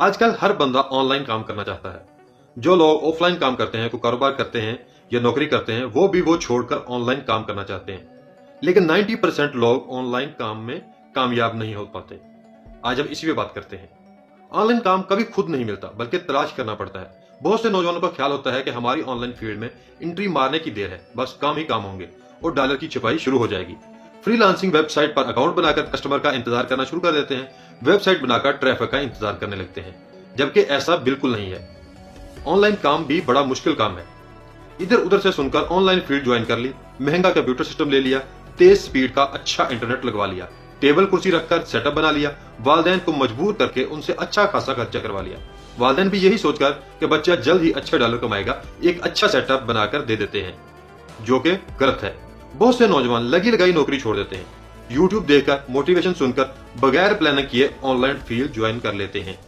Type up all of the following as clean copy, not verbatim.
आजकल हर बंदा ऑनलाइन काम करना चाहता है। जो लोग ऑफलाइन काम करते हैं, कोई कारोबार करते हैं या नौकरी करते हैं, वो भी वो छोड़कर ऑनलाइन काम करना चाहते हैं। लेकिन 90% लोग ऑनलाइन काम में कामयाब नहीं हो पाते। आज हम इसी पे बात करते हैं। ऑनलाइन काम कभी खुद नहीं मिलता, बल्कि तलाश करना पड़ता है। बहुत से नौजवानों का ख्याल होता है कि हमारी ऑनलाइन फील्ड में एंट्री मारने की देर है, बस काम ही काम होंगे और डॉलर की छपाई शुरू हो जाएगी। फ्रीलांसिंग वेबसाइट पर अकाउंट बनाकर कस्टमर का इंतजार करना शुरू कर देते हैं। वेबसाइट बनाकर ट्रैफिक का इंतजार करने लगते हैं, जबकि ऐसा बिल्कुल नहीं है। ऑनलाइन काम भी बड़ा मुश्किल काम है। इधर उधर से सुनकर ऑनलाइन फील्ड ज्वाइन कर ली, महंगा कंप्यूटर सिस्टम ले लिया, तेज स्पीड का अच्छा इंटरनेट लगवा लिया, टेबल कुर्सी रखकर सेटअप बना लिया, वालिदैन को मजबूर करके उनसे अच्छा खासा खर्चा करवा लिया। वालिदैन भी यही सोचकर कि बच्चा जल्द ही अच्छे डॉलर कमाएगा, एक अच्छा सेटअप बनाकर दे देते हैं, जो कि गलत है। बहुत से नौजवान लगी लगाई नौकरी छोड़ देते हैं, यूट्यूब देखकर, मोटिवेशन सुनकर, बगैर प्लानिंग किए ऑनलाइन फील्ड ज्वाइन कर लेते हैं।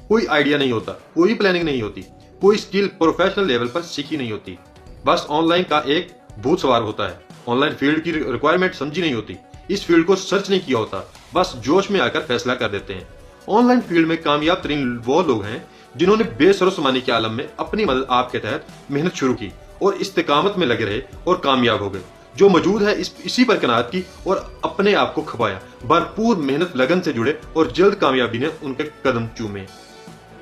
कोई आइडिया नहीं होता, कोई प्लानिंग नहीं होती, कोई स्किल प्रोफेशनल लेवल पर सीखी नहीं होती। बस ऑनलाइन का एक भूत सवार होता है। ऑनलाइन फील्ड की रिक्वायरमेंट समझी नहीं होती, इस फील्ड को सर्च नहीं किया होता, बस जोश में आकर फैसला कर देते हैं। ऑनलाइन फील्ड में कामयाब तरीन वो लोग हैं जिन्होंने बेसरोसमानी के आलम में अपनी मदद आपके तहत मेहनत शुरू की और इस्तेकामत में लगे रहे और कामयाब हो गए। जो मौजूद है इसी पर कनात की और अपने आप को खपाया, भरपूर मेहनत लगन से जुड़े और जल्द कामयाबी ने उनके कदम चूमे।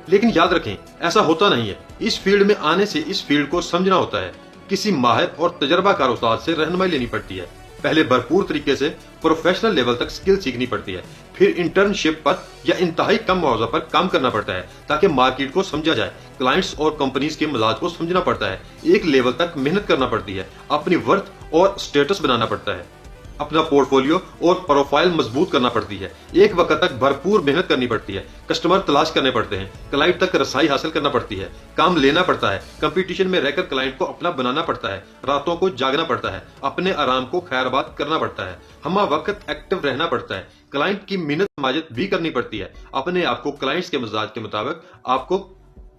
लेकिन याद रखें, ऐसा होता नहीं है। इस फील्ड में आने से इस फील्ड को समझना होता है, किसी माहिर और तजर्बाकार उस्ताद से रहनुमाई लेनी पड़ती है, पहले भरपूर तरीके से प्रोफेशनल लेवल तक स्किल सीखनी पड़ती है, फिर इंटर्नशिप पर या इंतहाई कम मुआवजा पर काम करना पड़ता है ताकि मार्केट को समझा जाए, क्लाइंट्स और कंपनीज के मिजाज को समझना पड़ता है, एक लेवल तक मेहनत करना पड़ती है, अपनी वर्थ और स्टेटस बनाना पड़ता है, अपना पोर्टफोलियो और प्रोफाइल मजबूत करना पड़ती है, एक वक्त तक भरपूर मेहनत करनी पड़ती है, कस्टमर तलाश करने पड़ते हैं, क्लाइंट तक रसाई हासिल करना पड़ती है, काम लेना पड़ता है, कंपटीशन में रहकर क्लाइंट को अपना बनाना पड़ता है, रातों को जागना पड़ता है, अपने आराम को खैरबाद करना पड़ता है, हमा वक्त एक्टिव रहना पड़ता है, क्लाइंट की मिन्नत माजत भी करनी पड़ती है, अपने आप को क्लाइंट्स के मिजाज के मुताबिक आपको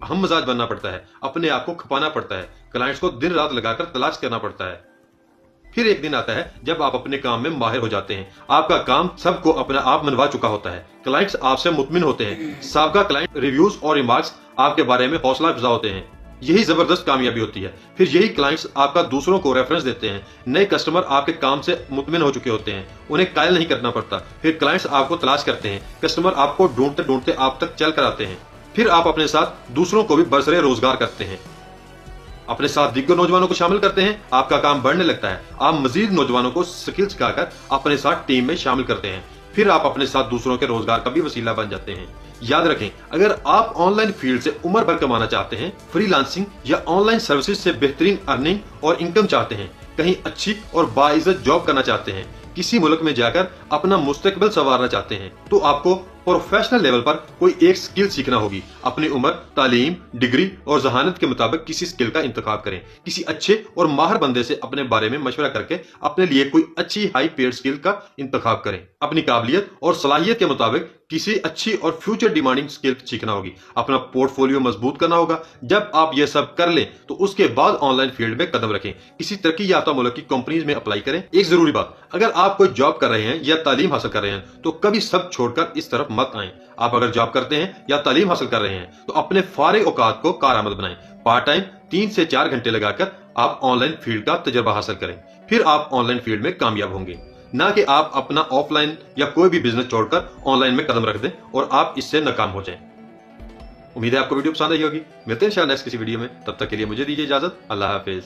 हम मिजाज बनना पड़ता है, अपने आप को खपाना पड़ता है, क्लाइंट्स को दिन रात लगाकर तलाश करना पड़ता है। फिर एक दिन आता है जब आप अपने काम में माहिर हो जाते हैं, आपका काम सबको अपना आप मनवा चुका होता है, क्लाइंट्स आपसे मुतमिन होते हैं, साबका क्लाइंट रिव्यूज और रिमार्क्स आपके बारे में हौसला अफजा होते हैं। यही जबरदस्त कामयाबी होती है। फिर यही क्लाइंट्स आपका दूसरों को रेफरेंस देते हैं, नए कस्टमर आपके काम से मुतमिन हो चुके होते हैं, उन्हें कायल नहीं करना पड़ता। फिर क्लाइंट्स आपको तलाश करते हैं, कस्टमर आपको ढूंढते ढूंढते आप तक चल कर आते हैं। फिर आप अपने साथ दूसरों को भी बरसरे रोजगार करते हैं, अपने साथ दिग्गज नौजवानों को शामिल करते हैं, आपका काम बढ़ने लगता है, आप मजीद नौजवानों को स्किल सिखाकर अपने साथ टीम में शामिल करते हैं, फिर आप अपने साथ दूसरों के रोजगार का भी वसीला बन जाते हैं। याद रखें, अगर आप ऑनलाइन फील्ड से उम्र भर कमाना चाहते हैं, फ्रीलांसिंग या ऑनलाइन सर्विसेज से बेहतरीन अर्निंग और इनकम चाहते हैं, कहीं अच्छी और बाइज्जत जॉब करना चाहते हैं, किसी मुल्क में जाकर अपना मुस्तकबिल संवारना चाहते हैं, तो आपको प्रोफेशनल लेवल पर कोई एक स्किल सीखना होगी। अपनी उम्र, तालीम, डिग्री और जहानत के मुताबिक किसी स्किल का इंतखाब करें। किसी अच्छे और माहिर बंदे से अपने बारे में मशवरा करके अपने लिए कोई अच्छी हाई पेड स्किल का इंतखाब करें। अपनी काबिलियत और सलाहियत के मुताबिक किसी अच्छी और फ्यूचर डिमांडिंग स्किल सीखना होगी। अपना पोर्टफोलियो मजबूत करना होगा। जब आप ये सब कर लें तो उसके बाद ऑनलाइन फील्ड में कदम रखें, किसी तरक्की याफ्ता मुल्क की कंपनीज में अप्लाई करें। एक जरूरी बात, अगर आप कोई जॉब कर रहे हैं या तालीम हासिल कर रहे हैं तो कभी सब छोड़कर इस तरफ मत आएं। आप अगर जॉब करते हैं या तालीम हासिल कर रहे हैं तो अपने फारिग औकात को कारआमद बनाएं। पार्ट टाइम 3 से 4 घंटे लगाकर आप ऑनलाइन फील्ड का तजुर्बा हासिल करें, फिर आप ऑनलाइन फील्ड में कामयाब होंगे। ना कि आप अपना ऑफलाइन या कोई भी बिजनेस छोड़कर ऑनलाइन में कदम रख दें और आप इससे नाकाम हो जाएं। उम्मीद है आपको वीडियो पसंद आई होगी। मिलते हैं इंशाल्लाह नेक्स्ट किसी वीडियो में, तब तक के लिए मुझे दीजिए इजाजत। अल्लाह हाफिज।